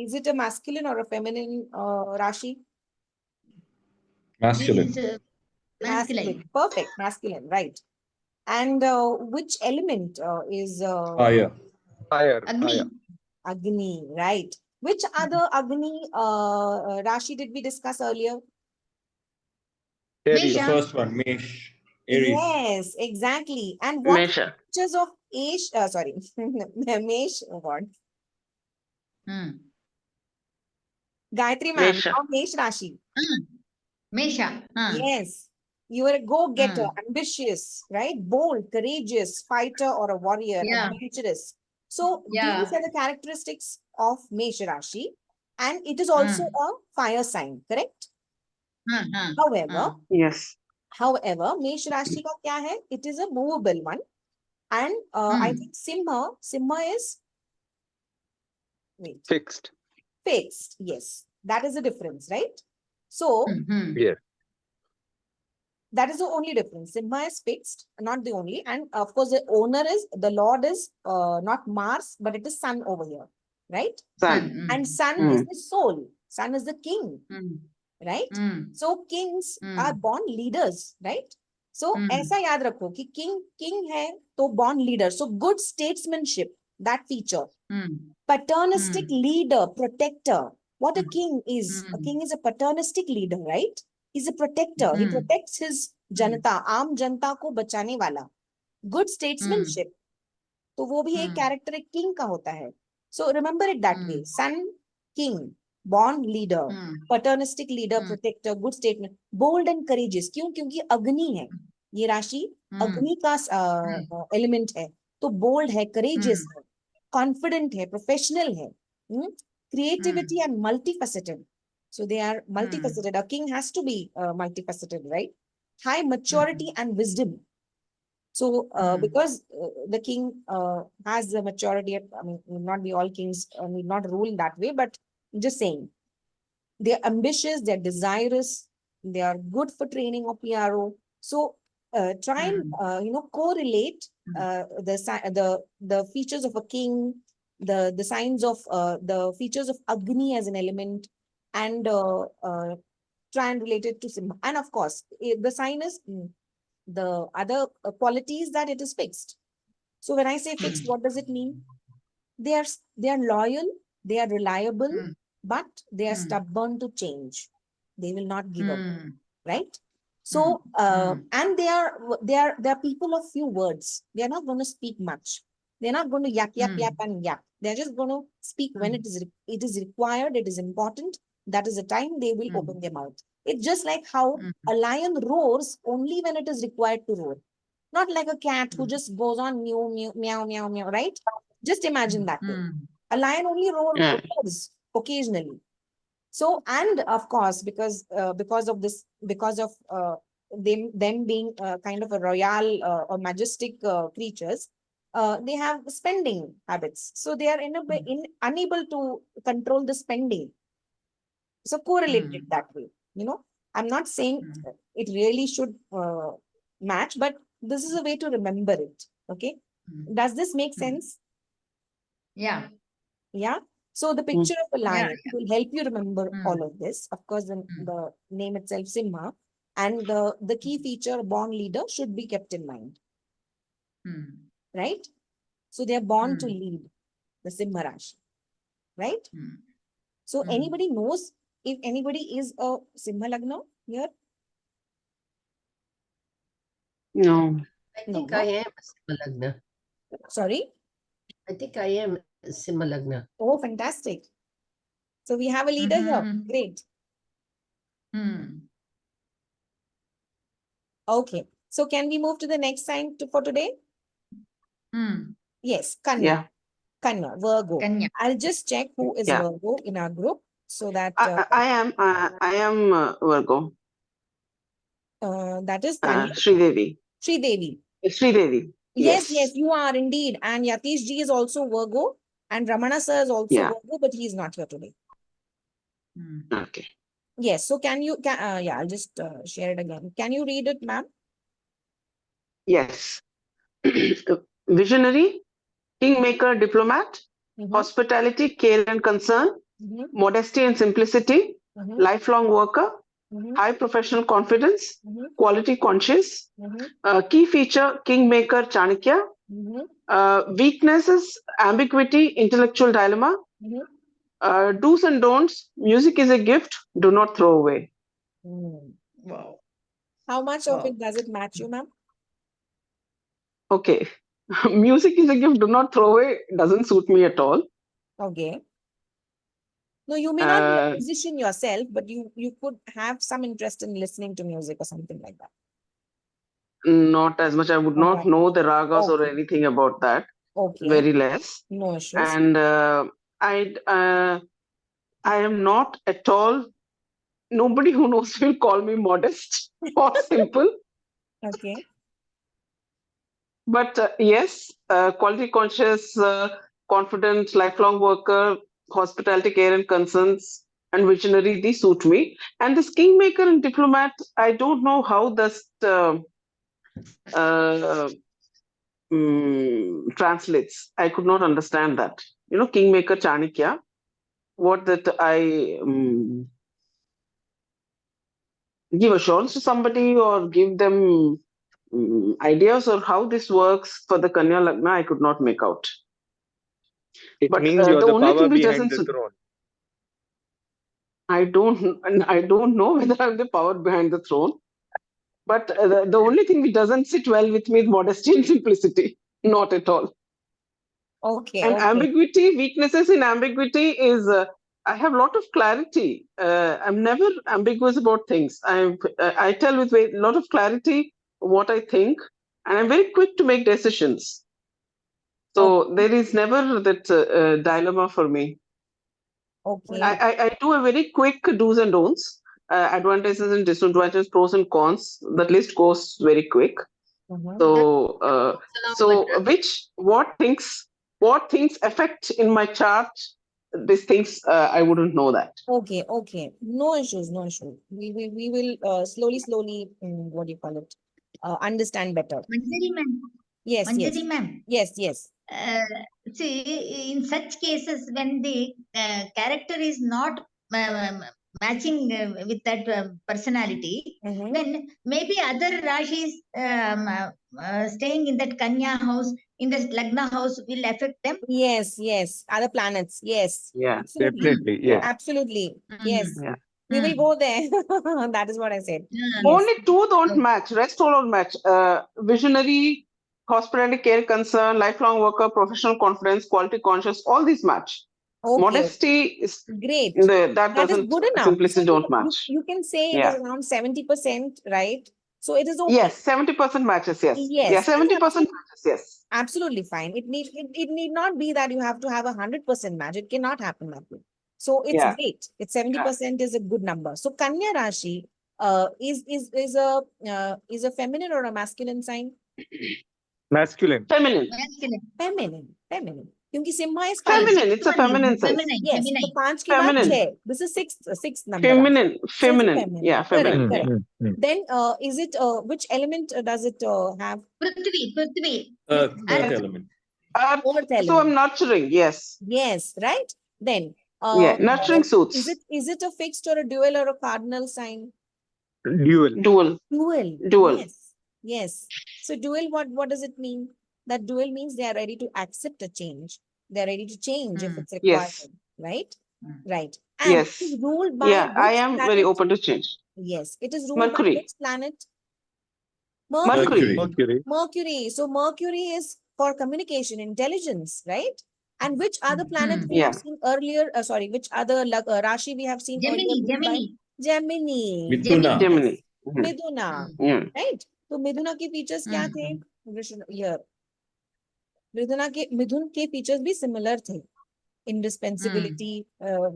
is it a masculine or a feminine Rashi? Masculine. Is masculine. Perfect. Masculine, right. And which element is Fire. Fire. Agni. Agni, right? Which other Agni Rashi did we discuss earlier? Aries. Mesha. First one, Mesh. Aries. Yes, exactly. And what Mesha. features of sorry, Mesh, oh God. Hmm. Gayatri ma'am, Mesha. now Mesh Rashi. Mesha. Yes, you are a go-getter, Hmm. ambitious, right? Bold, courageous, fighter or a warrior, Yeah. adventurous. So Yeah. these are the characteristics of Mesh Rashi, and it is also a fire sign, correct? However, Yes. Mesh Rashi का क्या है? It is a movable one, and I think Simha is Fixed. fixed. Yes, that is the difference, right? So Yes. that is the only difference. Simha is fixed, not the only. And of course, the Lord is not Mars, but it is Sun over here, right? Sun. And Sun is the soul. Sun is the king, right? So kings are born leaders, right? So ऐसा याद रखो कि king है तो born leader. So good statesmanship, that feature. Paternalistic leader, protector. What a king is. A king is a paternalistic leader, right? He's a protector. He protects his जनता, आम जनता को बचाने वाला. Good statesmanship. तो वो भी एक character एक king का होता है. So remember it that way. Son, king, born leader, paternalistic leader, protector, good statement, bold and courageous. क्यों? क्योंकि अग्नि है. ये राशि अग्नि का element है. तो bold है, courageous है, confident है, professional है. Creativity and multifaceted. So they are multifaceted. A king has to be multifaceted, right? High maturity and wisdom. So because the king has the maturity, I mean, not be all kings need not rule that way, but just saying, they're ambitious, they're desirous, they are good for training of PRO. So try and correlate the features of a king, the signs of the features of Agni as an element, and try and relate it to Simha. And of course, the sign is the other qualities that it is fixed. So when I say fixed, what does it mean? They are loyal, they are reliable, but they are stubborn to change. They will not give up, right? So and they are people of few words. They are not going to speak much. They're not going to yap and yap. They're just going to speak when it is required, it is important. That is the time they will open their mouth. It's just like how a lion roars only when it is required to roar. Not like a cat who just goes on meow, meow, meow, meow, meow, right? Just imagine that way. A lion only roars occasionally. So, and of course, because of this, because of them being kind of a royal or majestic creatures, they have spending habits. So they are unable to control the spending. So correlate it that way. I'm not saying it really should match, but this is a way to remember it. Okay. Does this make sense? Yeah. Yeah. So the picture of a lion will help you remember all of this. Of course, the name itself, Simha, and the key feature, born leader, should be kept in mind. Right? So they are born to lead, the Simha Rashi. Right? So anybody knows if anybody is a Simha Lagna here? No. I think I am a Simha Lagna. Sorry? I think I am a Simha Lagna. Oh, fantastic. So we have a leader here. Great. Okay. So can we move to the next sign for today? Yes, Kanya. Yeah. Kanya, Virgo. Kanya. I'll just check who is Yeah. Virgo in our group so that I am Virgo. that is Kanya. Sridevi. Sridevi. Sridevi. Yes, you are indeed. And Yatish ji is also Virgo. And Ramana sir is also Virgo, but he is not here today. Okay. Yes. So can you, I'll just share it again. Can you read it, ma'am? Yes. Visionary, kingmaker, diplomat, hospitality, care and concern, modesty and simplicity, lifelong worker, high professional confidence, quality conscious, key feature, kingmaker, Chanakya, weaknesses, ambiguity, intellectual dilemma, Do's and don'ts. Music is a gift. Do not throw away. Wow. How much of Wow. it does it match you, ma'am? Okay. Music is a gift. Do not throw away. Doesn't suit me at all. Okay. No, you may not be a Uh, musician yourself, but you could have some interest in listening to music or something like that. Not as much. I would Not not that know much. the ragas or Okay. anything about that. Okay. Very less. No issues. And I am not at all. Nobody who knows will call me modest or simple. Okay. But yes, quality conscious, confident, lifelong worker, hospitality care and concerns, and visionary, these suit me. And this kingmaker and diplomat, I don't know how this translates. I could not understand that. Kingmaker Chanakya, what that I give assurance to somebody or give them ideas or how this works for the Kanya Lagna, I could not make out. It But means you're the the only power thing which behind doesn't the throne. I don't know whether I'm the power behind the throne. But the only thing which doesn't sit well with me is modesty and simplicity. Not at all. Okay. And Okay. ambiguity, weaknesses in ambiguity is I have a lot of clarity. I'm never ambiguous about things. I tell with a lot of clarity what I think, and I'm very quick to make decisions. So there is never that dilemma for me. Okay. I do a very quick do's and don'ts, advantages and disadvantages, pros and cons. That list goes very quick. Mhm. So what things affect in my chart, these things I wouldn't know that. Okay. Okay. No issues. No issues. We will slowly, what do you call it? Understand better. Manjari ma'am. Yes. Yes. Manjari ma'am. Yes. Yes. See, in such cases, when the character is not matching with that personality, Mhm. then maybe other Rashis staying in that Kanya house, in the Lagna house, will affect them. Yes. Yes. Other planets. Yes. Yeah. Absolutely. Definitely, yes. Absolutely. Yes. Yeah. We will go there. That is what I said. Mm. Yes. Only two don't match. Rest all don't match. Visionary, hospitality care concern, lifelong worker, professional confidence, quality conscious. All these match. Okay. Modesty is Great. that That is doesn't good enough. simplicity So don't match. you can say it Yeah. is around 70%, right? So it is okay. Yes, 70% matches. Yes. Yes. Yeah, It is 70% absolutely, matches. Yes. absolutely fine. It need not be that you have to have 100% match. It cannot happen that way. So it's Yeah. great. It's 70% is a good number. So Kanya Rashi is a feminine or a masculine sign? Masculine. Feminine. Feminine. क्योंकि Simha is Feminine. It's a feminine size. Yes, तो 5 के बाद Feminine. 6. This is sixth number. Feminine. So it's Feminine. Yeah, feminine. Correct. Yeah. Then is it which element does it have? Prithvi. Earth element. Earth So I'm element. nurturing. Yes. Yes, right. Then Yeah, nurturing suits. is it a fixed or a dual or a cardinal sign? Dual. Dual. Yes. So dual, what does it mean? That dual means they are ready to accept a change. They are ready to change if it's required. Yes. Right? Right. And Yes. it is ruled by Yeah, I which am planet? very open to change. Yes. It is ruled by Mercury. which planet? Mercury. Mercury. So Mercury is for communication, intelligence, right? And which other planet we have Yeah. seen earlier? Which other Rashi we have seen earlier? Gemini. Mithuna. Gemini. Midhuna. Yeah. Right? So Midhuna के features क्या थे? Here. मिथुन के features भी similar थे. Indispensability,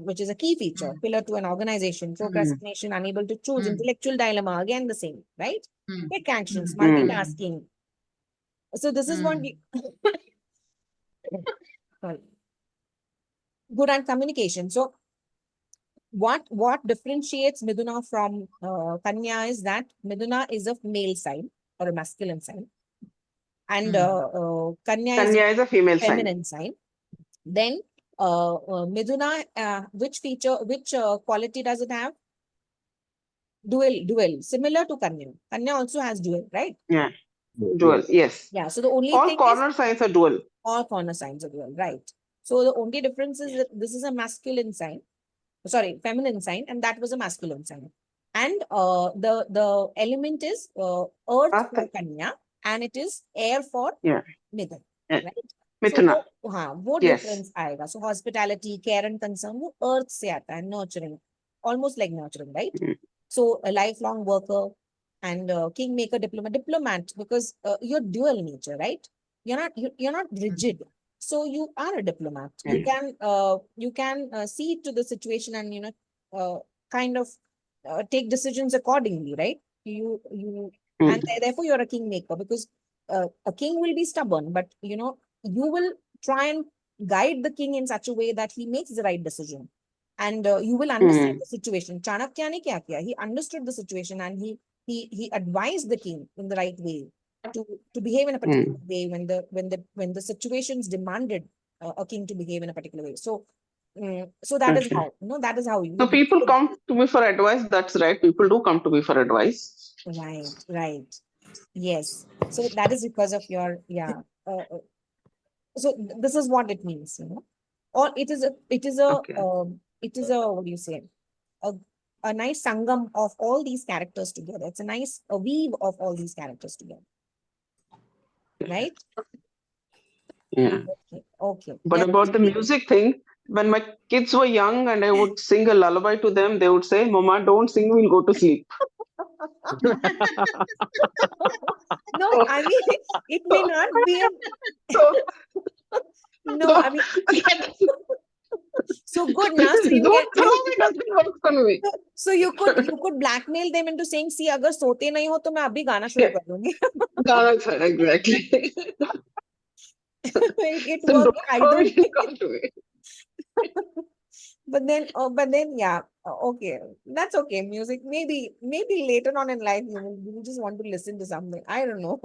which is a key feature, pillar to an organization, procrastination, unable to choose, intellectual dilemma, again the same, right? Quick actions, multitasking. So this is what we sorry. Good at communication. So what differentiates Midhuna from Kanya is that Midhuna is a male sign or a masculine sign, and Kanya is a female feminine sign. Then Midhuna, which quality does it have? Dual, similar to Kanya. Kanya also has dual, right? Yeah, dual, yes. Yeah, so the only all thing corner is signs are dual. all corner signs are dual, right? So the only difference is that this is a masculine sign, sorry, feminine sign, and that was a masculine sign. And the element is earth for Kanya, and it is air for Midhan, right? Mithuna. So वो Yes. difference आएगा. So hospitality, care and concern वो earth से आता है, nurturing, almost like nurturing, right? So a lifelong worker and kingmaker, diplomat, because you're dual nature, right? You're not rigid. So you are a diplomat. You can see to the situation and kind of take decisions accordingly, right? And therefore you're a kingmaker, because a king will be stubborn, but you will try and guide the king in such a way that he makes the right decision, and you will understand the situation. Chanakya ne kya kiya? He understood the situation, and he advised the king in the right way to behave in a particular way when the situations demanded a king to behave in a particular way. So so that is how that is how you. So people come to me for advice. That's right. People do come to me for advice. Right. Yes. So that is because of your so this is what it means, or it is a what do you say, a nice sangam of all these characters together. It's a nice weave of all these characters together, right? Yeah. Okay. But about the music thing, when my kids were young and I would sing a lullaby to them, they would say, "Mama, don't sing, we'll go to sleep." No, I mean, it may not be no, I mean, so good now. So you so you could blackmail them into saying, "See, अगर सोते नहीं हो तो मैं अभी गाना शुरू कर दूंगी." Exactly. It worked either way. But then, yeah, okay, that's okay. Music, maybe later on in life you just want to listen to something. I don't know.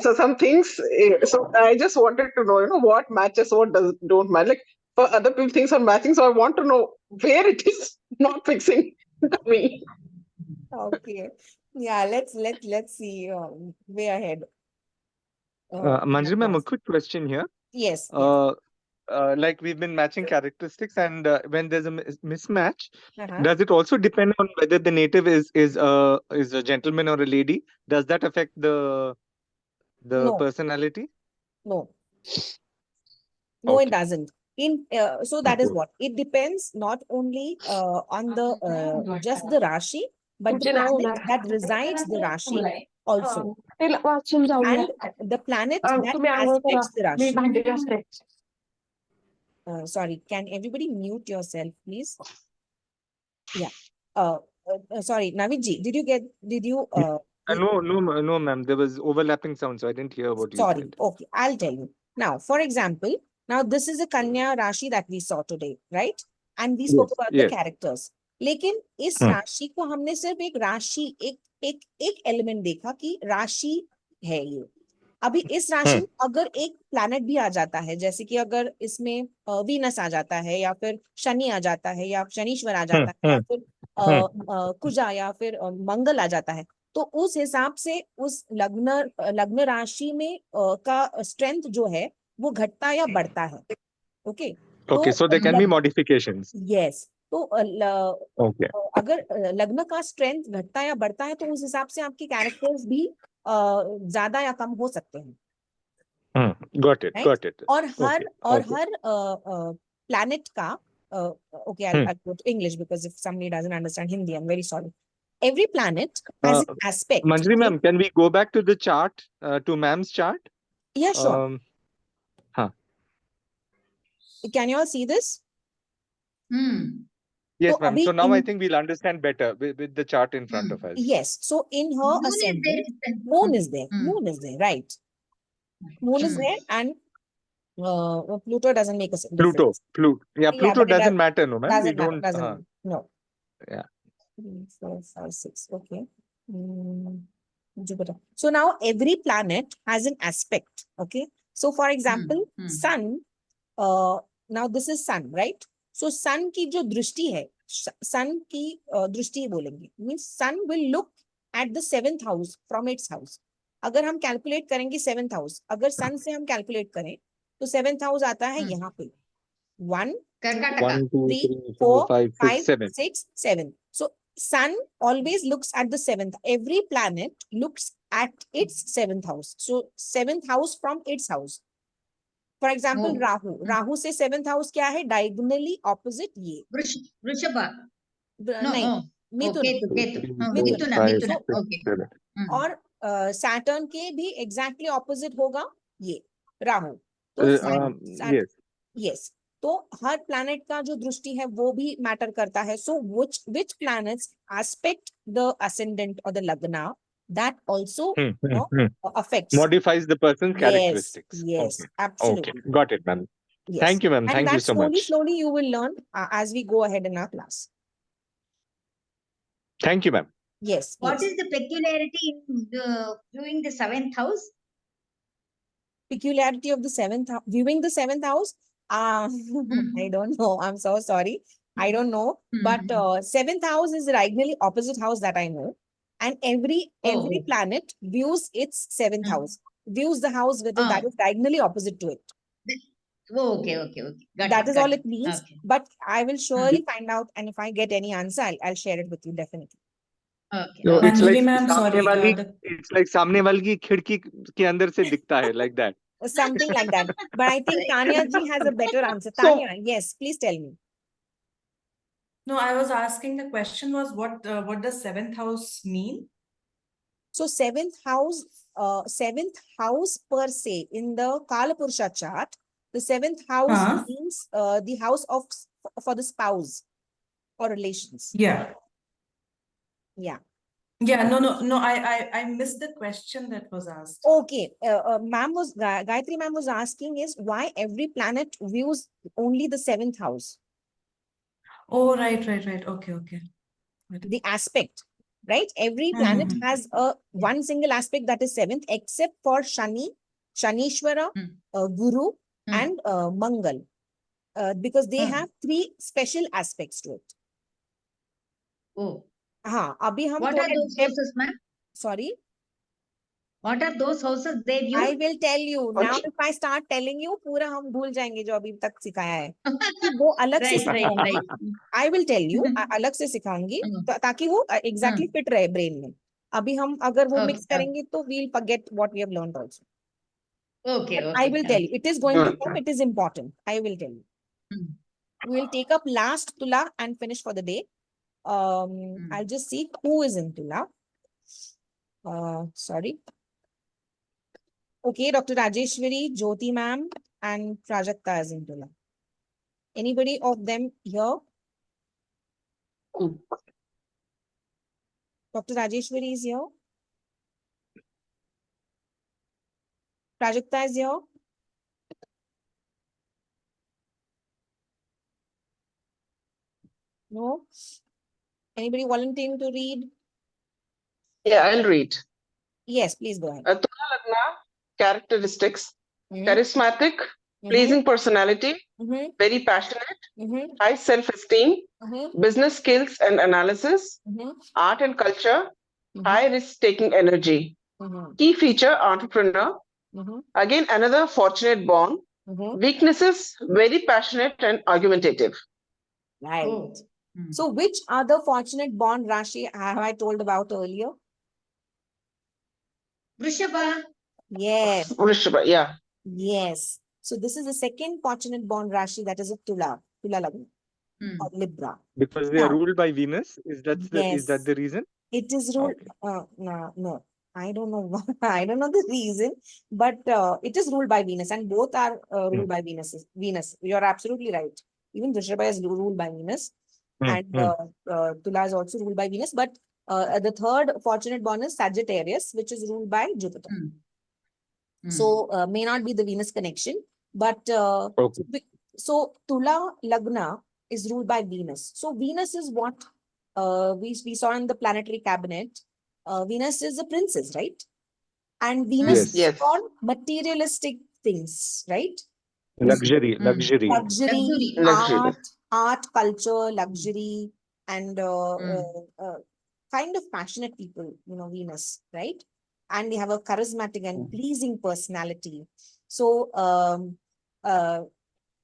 So some things. So I just wanted to know, what matches, what don't match. Like for other people, things are matching. So I want to know where it is not fixing me. Okay, yeah. Let's see. Way ahead. Manjari ma'am, a quick question here. Yes. Like we've been matching characteristics, and when there's a mismatch, Uh-huh. does it also depend on whether the native is a gentleman or a lady? Does that affect the No. personality? No, Okay. it doesn't. So that is what it depends not only on the just the Rashi, but the planet that resides the Rashi also, and the planet that aspects the Rashi. Sorry, can everybody mute yourself, please? Yeah. Sorry, Navidji, did you No, ma'am. There was overlapping sound, so I didn't hear what you sorry. said. Okay, I'll tell you. Now, for example, now this is a Kanya Rashi that we saw today, right? And we spoke about the characters. लेकिन इस राशि को हमने सिर्फ एक राशि एक element देखा कि राशि है ये. अभी इस राशि में अगर एक प्लैनेट भी आ जाता है, जैसे कि अगर इसमें वीनस आ जाता है, या फिर शनि आ जाता है, या शनीश्वर आ जाता है, या फिर कुजा या फिर मंगल आ जाता है, तो उस हिसाब से उस लग्न राशि में का स्ट्रेंथ जो है वो घटता या बढ़ता है. Okay. Okay, so there can be modifications. Yes. तो Okay. अगर लग्न का स्ट्रेंथ घटता या बढ़ता है, तो उस हिसाब से आपके कैरेक्टर्स भी ज्यादा या कम हो सकते हैं. Got it. Right? Got it. और हर planet का okay, I'll go to English because if somebody doesn't understand Hindi, I'm very sorry. Every planet has an aspect. Manjari ma'am, can we go back to the chart, to ma'am's chart? Yeah, sure. Can you all see this? Yes, So, ma'am. abhi So now I think we'll understand better with the chart in front of us. Yes. So in her ascendant, moon is there. Moon is there, right? Moon is there, and Pluto doesn't make a difference. Pluto doesn't matter, no, ma'am. Doesn't matter. No. Yeah. 3, 4, 5, 6. Okay. Jupiter. So now every planet has an aspect. Okay. So for example, Sun. Now this is Sun, right? So Sun की जो दृष्टि है, Sun की दृष्टि बोलेंगे. Means Sun will look at the 7th house from its house. अगर हम calculate करेंगे 7th house, अगर Sun से हम कैलकुलेट करें तो 7th house आता है यहाँ पे. 1, Karkataka. 1, 2, 3, 3, 4, 4, 5, 6, 5, 7. 6, 7. So sun always looks at the 7th. Every planet looks at its 7th house. So 7th house from its house. For example, Oh. Rahu. Rahu से 7th house क्या है? Diagonally opposite ये. Vrishabha. No, नहीं, oh. मिथुन. Ketu, Ketu. 3, Oh, 4, Mithuna, 5, Mithuna. 6, Okay. 7. और Saturn के भी exactly opposite होगा ये राहु. तो Yes. यस, तो हर प्लैनेट का जो दृष्टि है वो भी मैटर करता है. सो which planets aspect the ascendant or the lagna, that also affects. Modifies the person's characteristics. Yes, Okay. absolutely. Okay. Got it, ma'am. Yes. Thank you, ma'am. And Thank you that so much. slowly you will learn as we go ahead in our class. Thank you, ma'am. Yes. What yes. is the peculiarity in viewing the 7th house? Peculiarity of the 7th house, viewing the 7th house? I don't know. I'm so sorry. I don't know. But 7th house is the diagonally opposite house that I know. And every planet views its 7th house, views the house with it that is diagonally opposite to it. Oh, okay. Got That is got all it means. Okay. But I will surely find out, and if I get any answer, I'll share it with you definitely. Okay. No, it's like Anjali ma'am, sorry, it's like सामने वाले की खिड़की के अंदर से दिखता है, like that. Something like that. But I think Tanya ji has a better answer. So- Tanya, yes, please tell me. No, I was asking, the question was what does 7th house mean? So seventh house per se in the Kalapurusha chart, the 7th house means the house of for the spouse or relations. Yeah. Yeah. Yeah, no, I missed the question that was asked. Okay. Gayatri ma'am was asking is why every planet views only the 7th house. Oh, right. Okay. The aspect, right? Every planet has a one single aspect that is 7th, except for Shani, Shanishwara, Guru, and Mangal, because they have 3 special aspects to it. Oh. Abhi hum What are those houses, ma'am? Sorry? What are those houses they view? I will tell you. Now if I start telling you, पूरा हम भूल जाएंगे जो अभी तक सिखाया है. वो अलग से सिखाऊंगी. I will tell you, अलग से सिखाऊंगी ताकि वो exactly fit रहे brain में. अभी हम अगर वो mix करेंगे तो we'll forget what we have learned also. Okay. But I will tell you. It is going to come. It is important. I will tell you. We will take up last Tula and finish for the day. I'll just see who is in Tula. Sorry. Okay, Dr. Rajeshwari, Jyoti ma'am, and Prajakta is in Tula. Anybody of them here? Dr. Rajeshwari is here. Prajakta is here. No? Anybody volunteering to read? Yeah, I'll read. Yes, please go ahead. Tula Lagna, characteristics, charismatic, pleasing personality, very passionate, high self-esteem, business skills and analysis, art and culture, high risk-taking energy. Key feature, entrepreneur. Again, another fortunate born. Weaknesses, very passionate and argumentative. Right. So which other fortunate born Rashi have I told about earlier? Vrishabha. Yes. Vrishabha, yeah. Yes. So this is the second fortunate born Rashi, that is a Tula Lagna or Libra. Because they are ruled by Venus. Is that the reason? It is ruled. No. I don't know. I don't know the reason, but it is ruled by Venus, and both are ruled by Venus. You're absolutely right. Even Vrishabha is ruled by Venus, and Tula is also ruled by Venus. But the third fortunate born is Sagittarius, which is ruled by Jupiter. So may not be the Venus connection, but so Tula Lagna is ruled by Venus. So Venus is what we saw in the planetary cabinet. Venus is a princess, right? And Venus is for materialistic things, right? Luxury. Art, culture, luxury, and kind of passionate people, Venus, right? And they have a charismatic and pleasing personality. So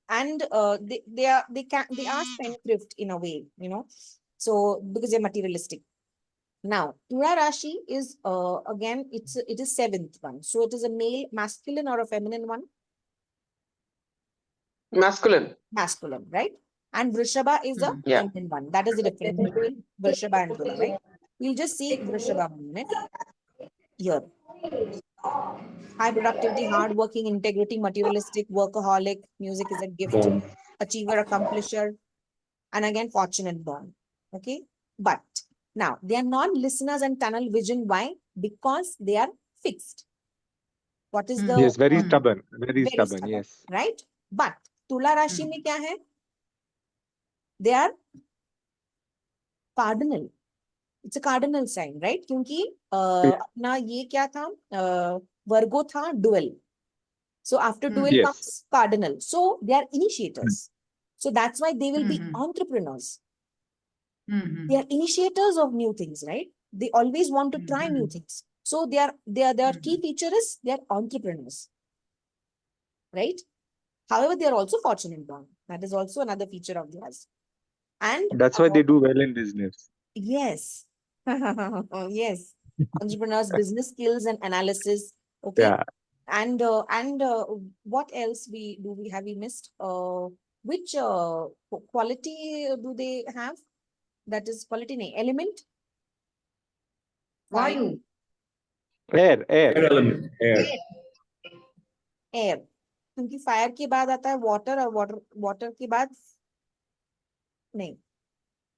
and they are spendthrift in a way, so because they're materialistic. Now, Tula Rashi is again, it is seventh one. So it is a male, masculine or a feminine one? Masculine. Masculine, right? And Vrishabha is a Yeah. feminine one. That is the difference between Vrishabha and Tula, right? We'll just see Vrishabha 1 minute here. High productivity, hardworking, integrity, materialistic, workaholic, music is a gift, Boom. achiever, accomplisher, and again, fortunate born. Okay. But now they are non-listeners and tunnel vision. Why? Because they are fixed. What is the Yes, very Mm. stubborn. Very very stubborn. stubborn, Yes. right? But Tula Rashi Mm. में क्या है? They are cardinal. It's a cardinal sign, right? क्योंकि अपना ये क्या था? Virgo था dual. So after dual Yes. comes cardinal. So they are initiators. So that's why they will be Mhm. entrepreneurs. Mhm. They are initiators of new things, right? They always want to try new Mhm. things. So their key Mhm. feature is they are entrepreneurs, right? However, they are also fortunate born. That is also another feature of theirs. And That's why they do well in business. yes, yes, entrepreneurs, business skills and analysis. Okay, Yeah. and what else have we missed? Which quality do they have? That is quality name element. Fire, Vayu. Air. Air element. Air. air. क्योंकि fire के बाद आता है water और water के बाद नहीं,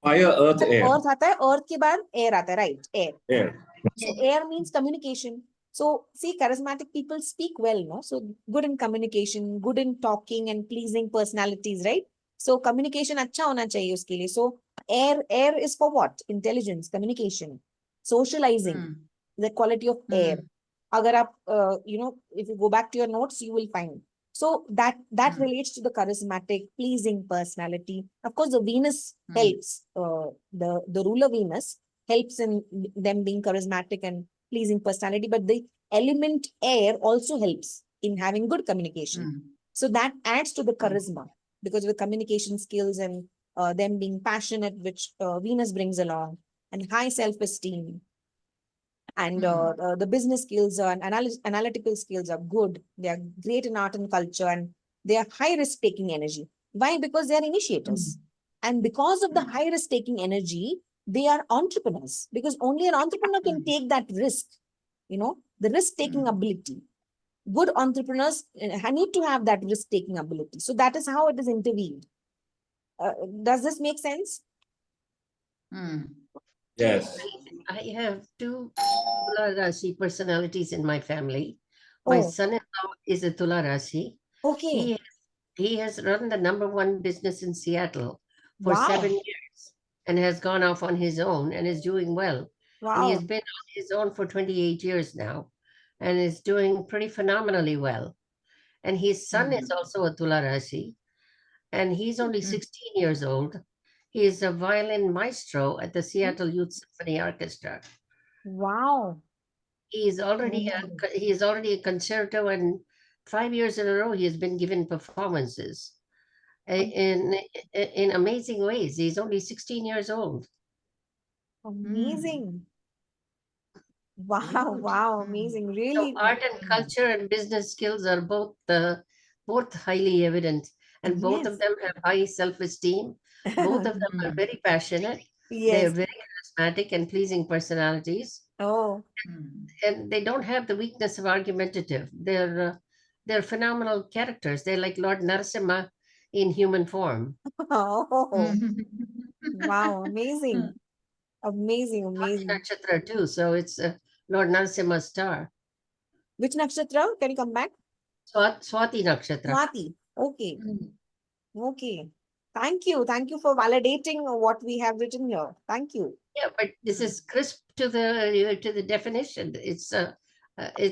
Fire, earth, air. अर्थ आता है, अर्थ के बाद एयर आता है, right? Air. Air. So air means communication. So see, charismatic people speak well, no? So good in communication, good in talking and pleasing personalities, right? So communication अच्छा होना चाहिए उसके लिए. So air is for what? Intelligence, communication, socializing, Mm. the quality of air. Mm. अगर आप if you go back to your notes, you will find. So that Mm. relates to the charismatic, pleasing personality. Of course, the Venus Mm. helps. The ruler Venus helps in them being charismatic and pleasing personality, but the element air also helps in having good communication. Mm. So that adds to the Mm. charisma because of the communication skills and them being passionate, which Venus brings along, and high self-esteem. And the business skills and analytical skills are good. They are great in art and culture, and they are high risk-taking energy. Why? Because they are initiators. And because of the high risk-taking energy, they are entrepreneurs. Because only an entrepreneur can take that risk, the risk-taking ability. Good entrepreneurs need to have that risk-taking ability. So that is how it is intervened. Does this make sense? Mm. Yes. I have two Tula Rashi personalities in my family. My Oh, son-in-law is a Tula Rashi. okay. He has run the #1 business in Seattle for Wow. 7 years and has gone off on his own and is doing well. And he has Wow. been on his own for 28 years now and is doing pretty phenomenally well. And his son is also a Tula Rashi, and he's only 16 years old. He is a violin maestro at the Seattle Youth Symphony Orchestra. Wow. He is already a concerto, and 5 years in a row he has been given performances in amazing ways. He's only 16 years old. Amazing. Wow, wow, amazing. So Really. art and culture and business skills are both highly evident, and both of Yes. them have high self-esteem. Both of them are very passionate. They are Yes. very charismatic and pleasing personalities, Oh, and they don't have the weakness of argumentative. They're phenomenal characters. They're like Lord Narasimha in human form. oh, wow, amazing. Amazing, Swati amazing. Nakshatra too, so it's Lord Narasimha's star. Which nakshatra? Can you come back? Swati Nakshatra. Swati. Okay. Okay. Thank you. Thank you for validating what we have written here. Thank you. Yeah, but this is crisp to the definition. It's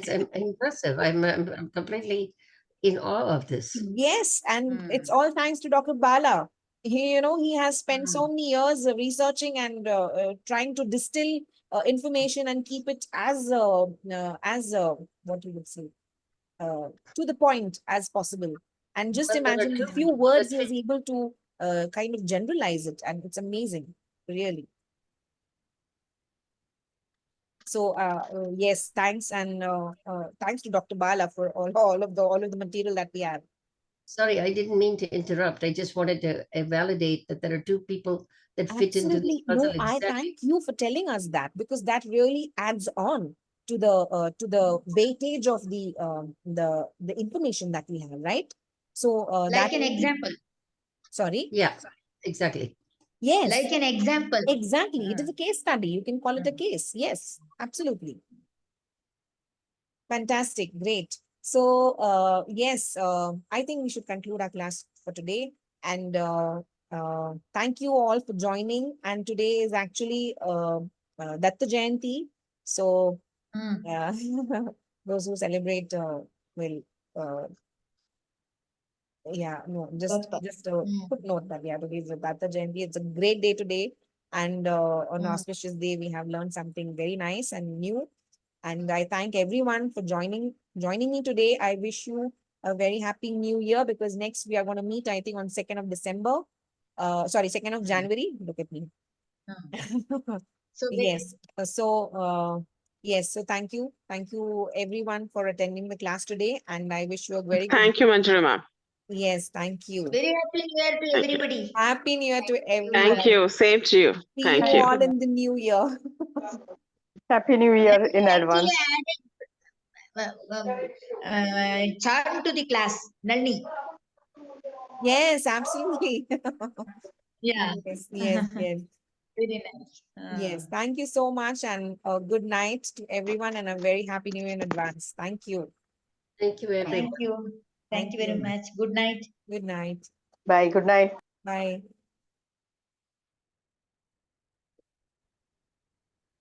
impressive. I'm completely in awe of this. Yes, and it's all thanks to Dr. Bala. He has spent so many years researching and trying to distill information and keep it as what you would say, to the point as possible. And just Well, there are imagine two in few people words, that he was able to kind of generalize it. And it's amazing, really. So yes, thanks. And thanks to Dr. Bala for all of the material that we have. Sorry, I didn't mean to interrupt. I just wanted to validate that there are two people that fit into this Absolutely. puzzle No, I exactly. thank you for telling us that, because that really adds on to the weightage of the information that we have, right? So Like that an example. sorry. Yeah, exactly. Yes. Like an example. Exactly. It is a case study. You can call it a case. Yes, absolutely. Fantastic. Great. So, yes, I think we should conclude our class for today. And thank you all for joining. And today is actually Datta Jayanti. So, those who celebrate will, yeah, no, just a footnote that, yeah, today is Datta Jayanti. It's a great day today. And on auspicious day, we have learned something very nice and new. And I thank everyone for joining me today. I wish you a very happy new year, because next we are going to meet, I think, on 2nd of December. Sorry, 2nd of January. Look at me. So Yes. Yes. So thank you. Thank you everyone for attending the class today. And I wish you a very good. Thank you, Manjari ma'am. Yes. Thank you. very happy New Year to Thank you. everybody. Happy New Year to everyone. Thank you. Same to you. See Thank you you. all in the new year. Happy New Year in Actually advance. added charm to the class, Nalini. Yes, absolutely. Yeah. Yes, yes, yes. Very nice. Yes, thank you so much, and a good night to everyone, and a very happy new year in advance. Thank you. Thank you, everyone. Thank you. Thank you very much. Good night. Good night. Bye. Good night. Bye.